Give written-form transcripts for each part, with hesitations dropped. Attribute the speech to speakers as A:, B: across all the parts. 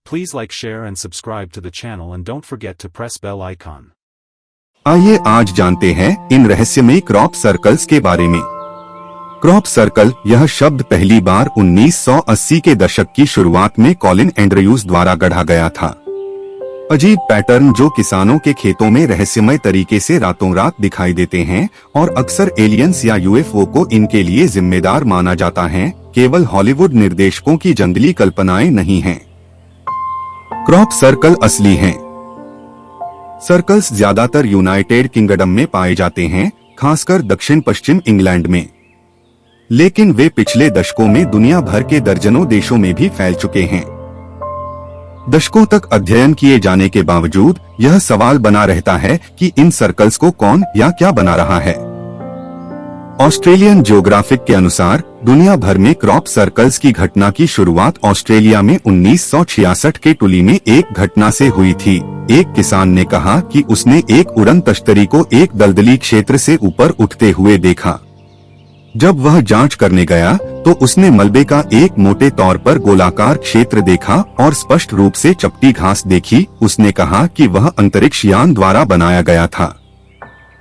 A: Please like, share and subscribe to the channel and don't forget to press bell icon.
B: आइए आज जानते हैं इन रहस्यमयी क्रॉप सर्कल्स के बारे में। क्रॉप सर्कल यह शब्द पहली बार 1980 के दशक की शुरुआत में कॉलिन एंड्रयूज द्वारा गढ़ा गया था। अजीब पैटर्न जो किसानों के खेतों में रहस्यमय तरीके से रातों रात दिखाई देते हैं और अक्सर एलियंस या यूएफओ को इनके लिए जिम्मेदार माना जाता है, केवल हॉलीवुड निर्देशकों की जंगली कल्पनाएं नहीं हैं। क्रॉप सर्कल असली हैं। सर्कल्स ज्यादातर यूनाइटेड किंगडम में पाए जाते हैं, खासकर दक्षिण पश्चिम इंग्लैंड में, लेकिन वे पिछले दशकों में दुनिया भर के दर्जनों देशों में भी फैल चुके हैं। दशकों तक अध्ययन किए जाने के बावजूद यह सवाल बना रहता है कि इन सर्कल्स को कौन या क्या बना रहा है। ऑस्ट्रेलियन जियोग्राफिक के अनुसार दुनिया भर में क्रॉप सर्कल्स की घटना की शुरुआत ऑस्ट्रेलिया में 1966 के टुली में एक घटना से हुई थी। एक किसान ने कहा कि उसने एक उड़न तश्तरी को एक दलदली क्षेत्र से ऊपर उठते हुए देखा। जब वह जांच करने गया तो उसने मलबे का एक मोटे तौर पर गोलाकार क्षेत्र देखा और स्पष्ट रूप से चपटी घास देखी। उसने कहा कि वह अंतरिक्ष यान द्वारा बनाया गया था।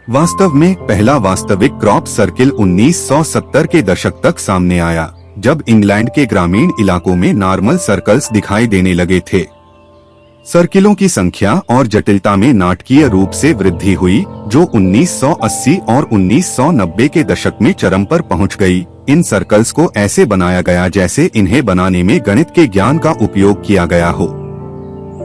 B: वास्तव में पहला वास्तविक क्रॉप सर्किल 1970 के दशक तक सामने आया, जब इंग्लैंड के ग्रामीण इलाकों में नॉर्मल सर्कल्स दिखाई देने लगे थे। सर्किलों की संख्या और जटिलता में नाटकीय रूप से वृद्धि हुई, जो 1980 और 1990 के दशक में चरम पर पहुंच गई। इन सर्कल्स को ऐसे बनाया गया जैसे इन्हें बनाने में गणित के ज्ञान का उपयोग किया गया हो।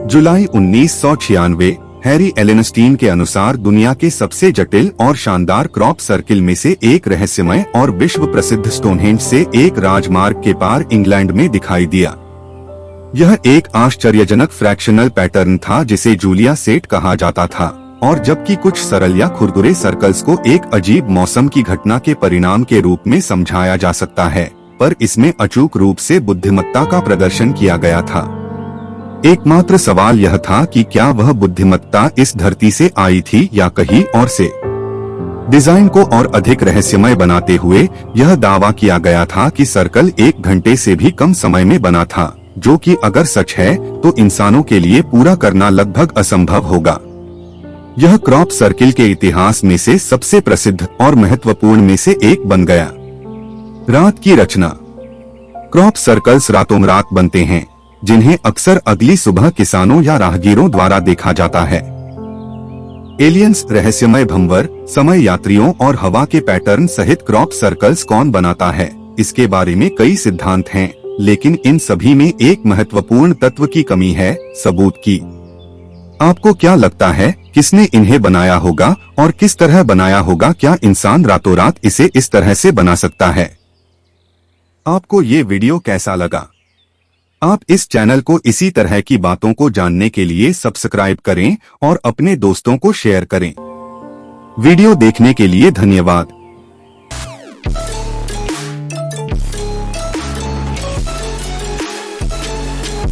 B: जुलाई 1996 हैरी एलेनस्टीन के अनुसार दुनिया के सबसे जटिल और शानदार क्रॉप सर्किल में से एक रहस्यमय और विश्व प्रसिद्ध स्टोनहेंज से एक राजमार्ग के पार इंग्लैंड में दिखाई दिया। यह एक आश्चर्यजनक फ्रैक्शनल पैटर्न था जिसे जूलिया सेट कहा जाता था, और जबकि कुछ सरल या खुरदुरे सर्कल्स को एक अजीब मौसम की घटना के परिणाम के रूप में समझाया जा सकता है, पर इसमें अचूक रूप से बुद्धिमत्ता का प्रदर्शन किया गया था। एकमात्र सवाल यह था कि क्या वह बुद्धिमत्ता इस धरती से आई थी या कहीं और से। डिजाइन को और अधिक रहस्यमय बनाते हुए यह दावा किया गया था कि सर्कल 1 घंटे से भी कम समय में बना था, जो कि अगर सच है तो इंसानों के लिए पूरा करना लगभग असंभव होगा। यह क्रॉप सर्किल के इतिहास में से सबसे प्रसिद्ध और महत्वपूर्ण में से एक बन गया। रात की रचना। क्रॉप सर्कल्स रातों रात बनते हैं, जिन्हें अक्सर अगली सुबह किसानों या राहगीरों द्वारा देखा जाता है। एलियंस, रहस्यमय भंवर, समय यात्रियों और हवा के पैटर्न सहित क्रॉप सर्कल्स कौन बनाता है, इसके बारे में कई सिद्धांत हैं, लेकिन इन सभी में एक महत्वपूर्ण तत्व की कमी है, सबूत की। आपको क्या लगता है, किसने इन्हें बनाया होगा और किस तरह बनाया होगा? क्या इंसान रातों रात इसे इस तरह से बना सकता है? आपको ये वीडियो कैसा लगा? आप इस चैनल को इसी तरह की बातों को जानने के लिए सब्सक्राइब करें और अपने दोस्तों को शेयर करें। वीडियो देखने के लिए धन्यवाद।